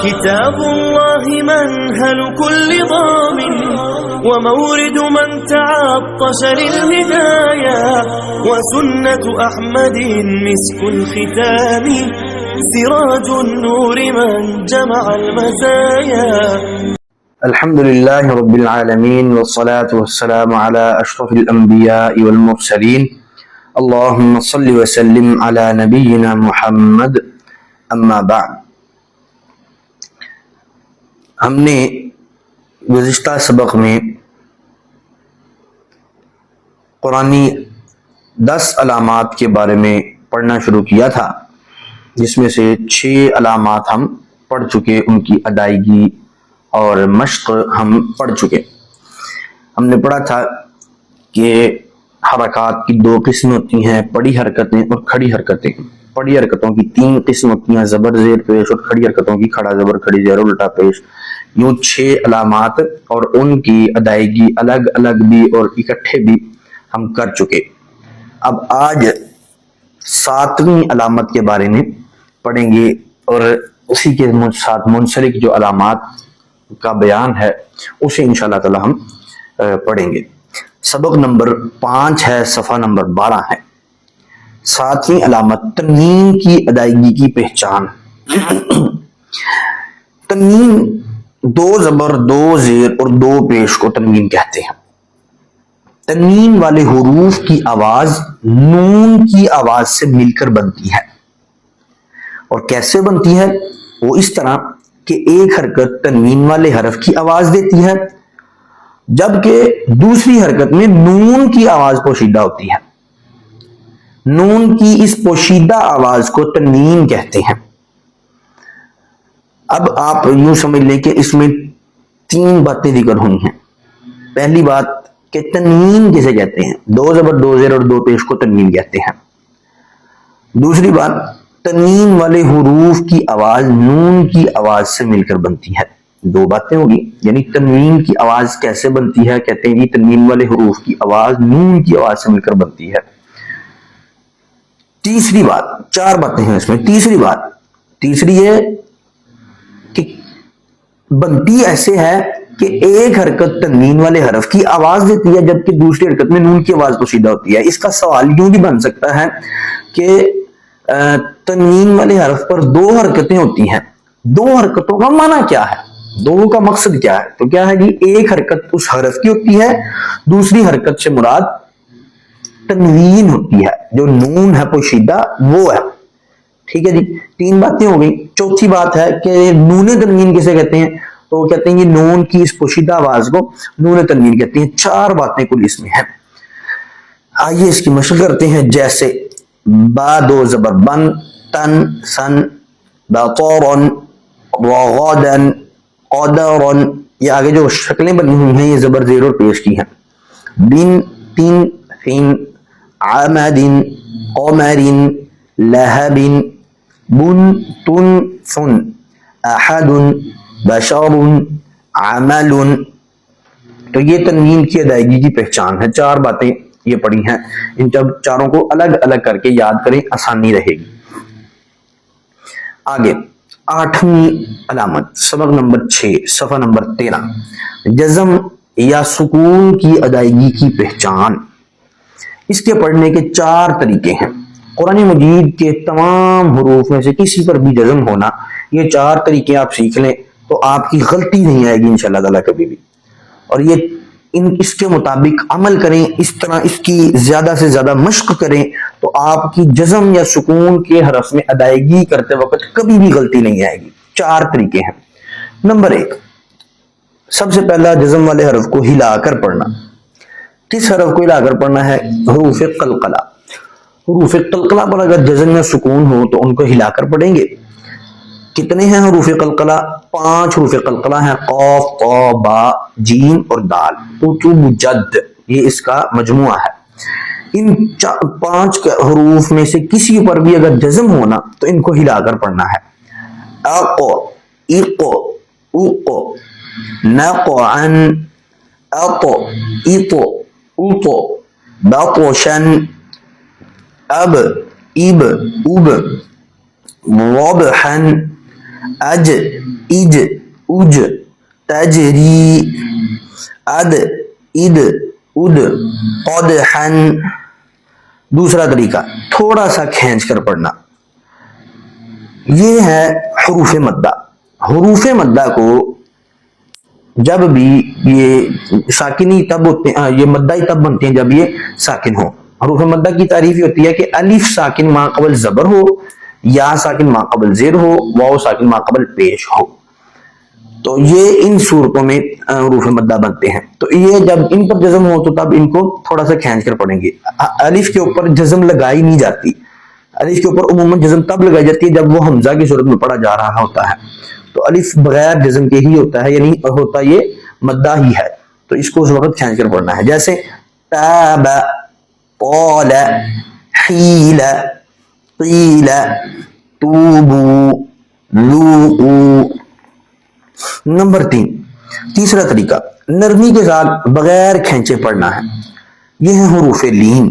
كتاب الله منهل كل ضامن ومورد من تعطش للهدايا وسنة أحمد مسك الختام سراج النور من جمع المزايا. الحمد لله رب العالمين والصلاة والسلام على أشرف الأنبياء والمرسلين اللهم صل وسلم على نبينا محمد اما بعد. ہم نے گزشتہ سبق میں قرآنی 10 علامات کے بارے میں پڑھنا شروع کیا تھا، جس میں سے 6 علامات ہم پڑھ چکے، ان کی ادائیگی اور مشق ہم پڑھ چکے. ہم نے پڑھا تھا کہ حرکات کی 2 قسمیں ہوتی ہیں، پڑھی حرکتیں اور کھڑی حرکتیں. پڑھی حرکتوں کی 3 قسم ہوتی ہیں، زبر زیر پیش، اور کھڑی حرکتوں کی کھڑا زبر کھڑی زیر الٹا پیش. یوں 6 علامات اور ان کی ادائیگی الگ الگ بھی اور اکٹھے بھی ہم کر چکے. اب آج 7ویں علامت کے بارے میں پڑھیں گے اور اسی کے ساتھ منسلک جو علامات کا بیان ہے اسے انشاءاللہ تعالی ہم پڑھیں گے. سبق نمبر 5 ہے، صفحہ نمبر 12 ہے. 7ویں علامت تنوین کی ادائیگی کی پہچان. تنوین 2 زبر 2 زیر اور 2 پیش کو تنوین کہتے ہیں. تنوین والے حروف کی آواز نون کی آواز سے مل کر بنتی ہے. اور کیسے بنتی ہے؟ وہ اس طرح کہ ایک حرکت تنوین والے حرف کی آواز دیتی ہے، جبکہ دوسری حرکت میں نون کی آواز پوشیدہ ہوتی ہے. نون کی اس پوشیدہ آواز کو تنوین کہتے ہیں. اب آپ یوں سمجھ لیں کہ اس میں 3 باتیں ذکر ہوئی ہیں. پہلی بات کہ تنوین کسے کہتے ہیں؟ 2 زبر 2 زیر اور 2 پیش کو تنوین کہتے ہیں. دوسری بات، تنوین والے حروف کی آواز نون کی آواز سے مل کر بنتی ہے. 2 باتیں ہوگی، یعنی تنوین کی آواز کیسے بنتی ہے؟ کہتے ہیں کہ تنوین والے حروف کی آواز نون کی آواز سے مل کر بنتی ہے. تیسری بات، 4 باتیں ہیں اس میں. تیسری ہے کہ بنتی ایسے ہے کہ ایک حرکت تنوین والے حرف کی آواز دیتی ہے، جبکہ دوسری حرکت میں نون کی آواز پوشیدہ ہوتی ہے. اس کا سوال یوں بھی بن سکتا ہے کہ تنوین والے حرف پر 2 حرکتیں ہوتی ہیں، 2 حرکتوں کا معنی کیا ہے؟ 2 کا مقصد کیا ہے؟ تو کیا ہے جی، ایک حرکت اس حرف کی ہوتی ہے، دوسری حرکت سے مراد تنوین ہوتی ہے، جو نون ہے پوشیدہ وہ ہے. ٹھیک ہے جی، 3 باتیں ہو گئی. چوتھی بات ہے کہ نون تنوین کسے کہتے ہیں؟ تو کہتے ہیں کہ نون کی اس پوشیدہ آواز کو نون تنوین کہتے ہیں. 4 باتیں کل اس میں ہیں. آئیے اس کی مشق کرتے ہیں. جیسے با 2 زبر بن، تن سن، بطورن، وغدن، قدرن. یہ آگے جو شکلیں بنی ہوئی ہیں یہ زبر زیر اور پیش کی ہیں. بن، تن، فن، عمد، قمر، لہب، بن، تن، فن، احد، بشر، عمل. تو یہ تنوین کی ادائیگی کی پہچان ہے. 4 باتیں یہ پڑھی ہیں. ان جب 4 کو الگ الگ کر کے یاد کریں، آسانی رہے گی. آگے 8ویں علامت، سبق نمبر 6، صفحہ نمبر 13. جزم یا سکون کی ادائیگی کی پہچان. اس کے پڑھنے کے 4 طریقے ہیں. قرآن مجید کے تمام حروف میں سے کسی پر بھی جزم ہونا، یہ 4 طریقے آپ سیکھ لیں تو آپ کی غلطی نہیں آئے گی انشاءاللہ تعالی کبھی بھی. اور یہ اس کے مطابق عمل کریں، اس طرح اس کی زیادہ سے زیادہ مشق کریں تو آپ کی جزم یا سکون کے حرف میں ادائیگی کرتے وقت کبھی بھی غلطی نہیں آئے گی. 4 طریقے ہیں. نمبر 1، سب سے پہلا جزم والے حرف کو ہلا کر پڑھنا. کس حرف کو ہلا کر پڑھنا ہے؟ حروف قلقلہ. حروف قلقلہ پر اگر جزم یا سکون ہو تو ان کو ہلا کر پڑھیں گے. کتنے ہیں حروف قلقلہ؟ 5 حروف قلقلہ ہیں، قاف، طا، با، جیم اور دال. جد، یہ اس کا مجموعہ ہے. ان 5 حروف میں سے کسی پر بھی اگر جزم ہونا تو ان کو ہلا کر پڑھنا ہے. اقو، اقو، اقو، نقعن، اقو، اقو، اقو، بطشن، اب، اب، اب، وضحن، اج اج اج تجری اد اد اد قدحن. دوسرا طریقہ تھوڑا سا کھینچ کر پڑھنا، یہ ہے حروف مدہ. حروف مدہ کو جب بھی یہ ساکنی تب ہوتے ہیں، یہ مدہ ہی تب بنتے ہیں جب یہ ساکن ہو. حروف مدہ کی تعریف یہ ہوتی ہے کہ الف ساکن ما قبل زبر ہو، یا ساکن ما قبل زیر ہو، واو ساکن ما قبل پیش ہو. تو یہ ان صورتوں میں حروف مدہ بنتے ہیں. تو یہ جب ان پر جزم ہو تو تب ان کو تھوڑا سا کھینچ کر پڑھیں گے. الف کے اوپر جزم لگائی نہیں جاتی. الف کے اوپر عموماً جزم تب لگائی جاتی ہے جب وہ حمزہ کی صورت میں پڑھا جا رہا ہوتا ہے. تو الف بغیر جزم کے ہی ہوتا ہے، یعنی ہوتا یہ مدہ ہی ہے. تو اس کو اس وقت کھینچ کر پڑھنا ہے. جیسے تاب، قال، حیل، قیل، توبو، ذوقوا. نمبر 3، تیسرا طریقہ نرمی کے ساتھ بغیر کھینچے پڑھنا ہے. یہ ہے حروف لین.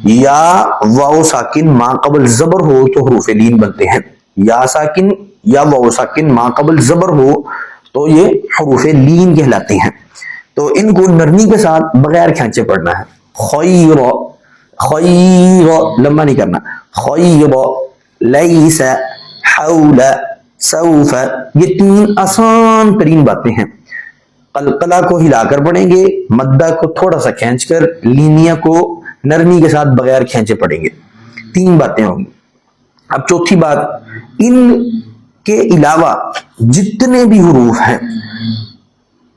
یا واو ساکن ما قبل زبر ہو تو حروف لین بنتے ہیں. یا ساکن یا واو ساکن ما قبل زبر ہو تو یہ حروف لین کہلاتے ہیں. تو ان کو نرمی کے ساتھ بغیر کھینچے پڑھنا ہے. خیر، خیر لمبا نہیں کرنا. خیر، لیس، حول، سوف. یہ 3 آسان ترین باتیں ہیں. قلقلہ کو ہلا کر پڑھیں گے، مدہ کو تھوڑا سا کھینچ کر، لینیا کو نرمی کے ساتھ بغیر کھینچے پڑھیں گے. 3 باتیں ہوں گی. اب چوتھی بات، ان کے علاوہ جتنے بھی حروف ہیں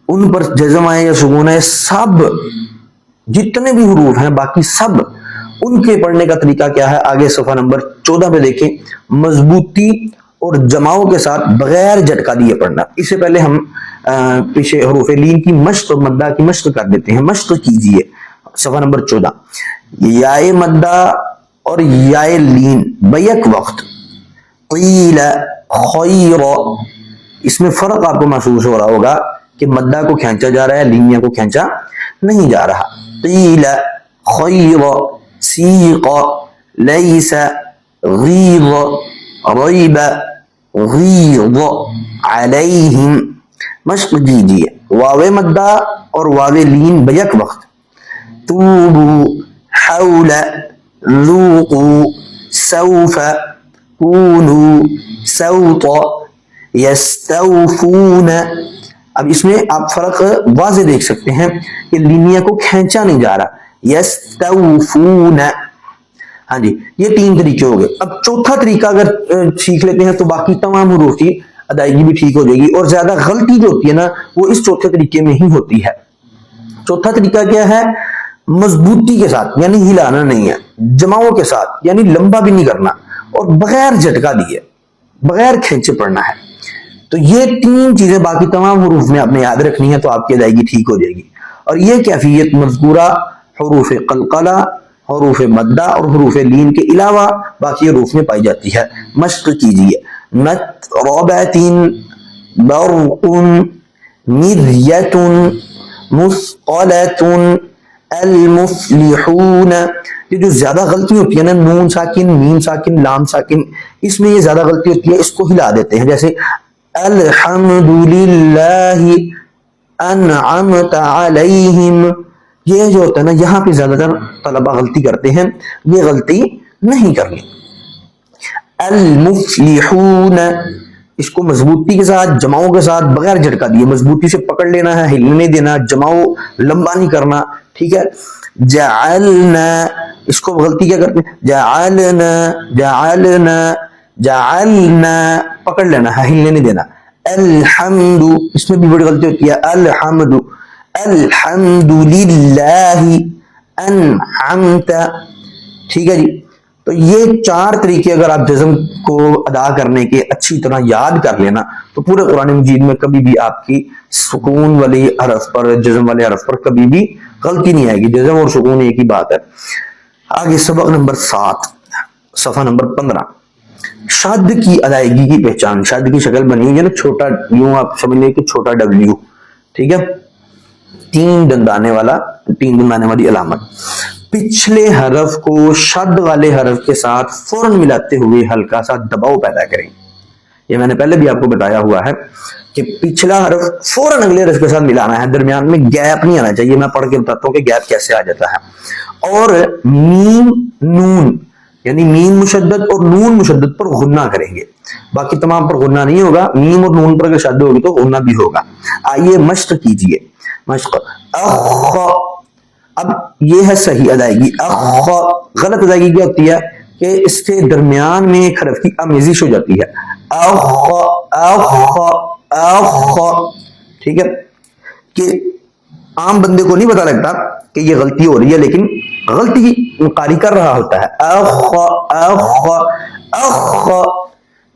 ان پر جزم ہے یا سکون ہے، سب جتنے بھی حروف ہیں باقی سب ان کے پڑھنے کا طریقہ کیا ہے؟ آگے صفحہ نمبر 14 پہ دیکھیں. مضبوطی اور جماؤں کے ساتھ بغیر جھٹکا دیے پڑھنا. اس سے پہلے ہم پیچھے حروف لین کی مشق اور مدہ کی مشق کر دیتے ہیں. مشق کیجئے صفحہ نمبر 14. یائے مدہ اور یائے لین بیک وقت. قیل، خیر، اس میں فرق آپ کو محسوس ہو رہا ہوگا کہ مدہ کو کھینچا جا رہا ہے، لینیا کو کھینچا نہیں جا رہا. قیل، خیر، سیق، لیس، غیظ، ریب، غیظ، علیہم. مشق کیجیے واو مدہ اور واو لین بیک وقت. توبو، حول، ذوقوا، سوف، کونوا، سوط، یستوفون. اب اس میں آپ فرق واضح دیکھ سکتے ہیں کہ لینیا کو کھینچا نہیں جا رہا. یستوفون. ہاں جی، یہ 3 طریقے ہو گئے. اب چوتھا طریقہ اگر سیکھ لیتے ہیں تو باقی تمام حروف کی ادائیگی بھی ٹھیک ہو جائے گی. اور زیادہ غلطی جو ہوتی ہے نا وہ اس چوتھے طریقے میں ہی ہوتی ہے. چوتھا طریقہ کیا ہے؟ مضبوطی کے ساتھ یعنی ہلانا نہیں ہے، جماؤں کے ساتھ یعنی لمبا بھی نہیں کرنا، اور بغیر جھٹکا دیے بغیر کھینچے پڑھنا ہے. تو یہ 3 چیزیں باقی تمام حروف میں آپ نے یاد رکھنی ہے تو آپ کی ادائیگی ٹھیک ہو جائے گی. اور یہ کیفیت مذکورہ حروف قلقلہ، حروف مدہ اور حروف لین کے علاوہ باقی حروف میں پائی جاتی ہے. مشق کیجئے. مطربۃ، برق، مریۃ، مثقلۃ، المفلحون. یہ جو زیادہ غلطی ہوتی ہے نا، نون ساکن، میم ساکن، لام ساکن، اس میں یہ زیادہ غلطی ہوتی ہے، اس کو ہلا دیتے ہیں. جیسے الحمدللہ انعمت علیہم. یہ جو ہوتا ہے نا یہاں پہ زیادہ تر طلبہ غلطی کرتے ہیں، یہ غلطی نہیں کرنی. المفلحون، اس کو مضبوطی کے ساتھ جماؤں کے ساتھ بغیر جھٹکا دیے مضبوطی سے پکڑ لینا ہے، ہلنے نہیں دینا، جماؤ لمبا نہیں کرنا. ٹھیک ہے. جعلنا، اس کو غلطی کیا کرتے ہیں؟ جعلنا، جعلنا، جعلنا، پکڑ لینا ہے، ہلنے نہیں دینا. الحمد، اس میں بھی بڑی غلطی ہوتی ہے. الحمد، الحمد للہ انعمت. ٹھیک ہے جی. تو یہ 4 طریقے اگر آپ جزم کو ادا کرنے کے اچھی طرح یاد کر لینا تو پورے قرآن مجید میں کبھی بھی آپ کی سکون والے حرف پر، جزم والے حرف پر کبھی بھی غلطی نہیں آئے گی. جزم اور سکون ایک ہی بات ہے. آگے سبق نمبر 7 صفحہ نمبر 15. شد کی ادائیگی کی پہچان. شد کی شکل بنی ہوئی ہے نا، چھوٹا، یوں آپ سمجھ لیں کہ چھوٹا ڈبلیو. ٹھیک ہے. 3 دندانے والا، 3 دندانے والی علامت. پچھلے حرف کو شد والے حرف کے ساتھ فوراً ملاتے ہوئے ہلکا سا دباؤ پیدا کریں. یہ میں نے پہلے بھی آپ کو بتایا ہوا ہے کہ پچھلا حرف فوراً اگلے حرف کے ساتھ ملانا ہے، درمیان میں گیپ نہیں آنا چاہیے. میں پڑھ کے بتاتا ہوں کہ گیپ کیسے آ جاتا ہے. اور میم نون یعنی میم مشدد اور نون مشدد پر غنہ کریں گے، باقی تمام پر غنہ نہیں ہوگا. میم اور نون پر اگر شد ہوگی تو غنہ بھی ہوگا. آئیے مشق کیجئے. مشق اخ، اب یہ ہے صحیح ادائیگی. اخ، غلط ادائیگی کیا ہوتی ہے کہ اس کے درمیان میں ایک حرف کی آمیزش ہو جاتی ہے. اخ اخ اخ، ٹھیک ہے، کہ عام بندے کو نہیں پتا لگتا کہ یہ غلطی ہو رہی ہے، لیکن غلطی قاری کر رہا ہوتا ہے. اخ اخ اخ،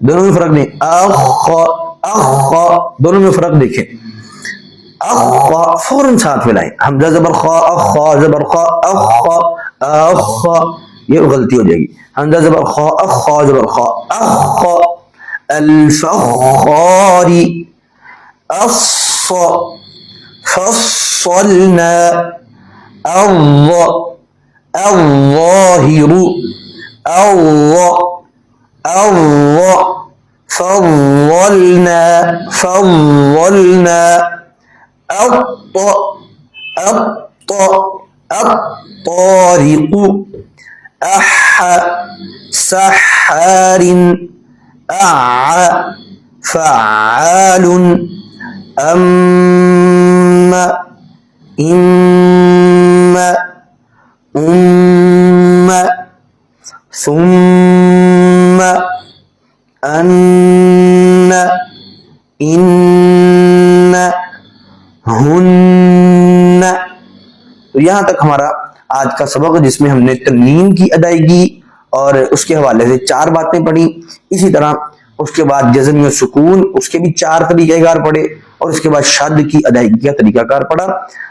دونوں میں فرق نہیں. اخ اخ، دونوں میں فرق دیکھیں. اخ فوراً ساتھ ملائیں، حمزہ زبر خا، خا زبر خا، اخ اخ، یہ غلطی ہو جائے گی. حمزہ زبر خا، خا زبر خا، اخ. الفخاری، اص، فصلنا، الظاهر، فضلنا، الطارق، سحار، فعال، ثم، ان، ہن. تو یہاں تک ہمارا آج کا سبق، جس میں ہم نے تنوین کی ادائیگی اور اس کے حوالے سے 4 باتیں پڑھی. اسی طرح اس کے بعد جزم و سکون، اس کے بھی 4 طریقہ کار پڑھے، اور اس کے بعد شد کی ادائیگی کا طریقہ کار پڑھا.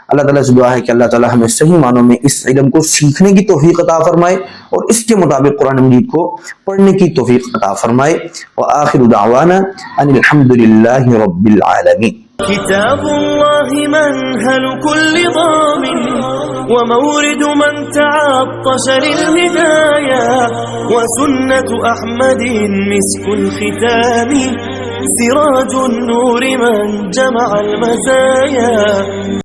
اللہ تعالیٰ سے دعا ہے کہ اللہ تعالیٰ ہمیں صحیح معنوں میں اس علم کو سیکھنے کی توفیق عطا فرمائے اور اس کے مطابق قرآن مجید کو پڑھنے کی توفیق عطا فرمائے. وآخر دعوانا ان الحمد للہ رب العالمین. كتاب الله منهل كل ضامن ومورد من تعطش للهدايا، وسنة أحمد مسك الختام سراج النور من جمع المزايا.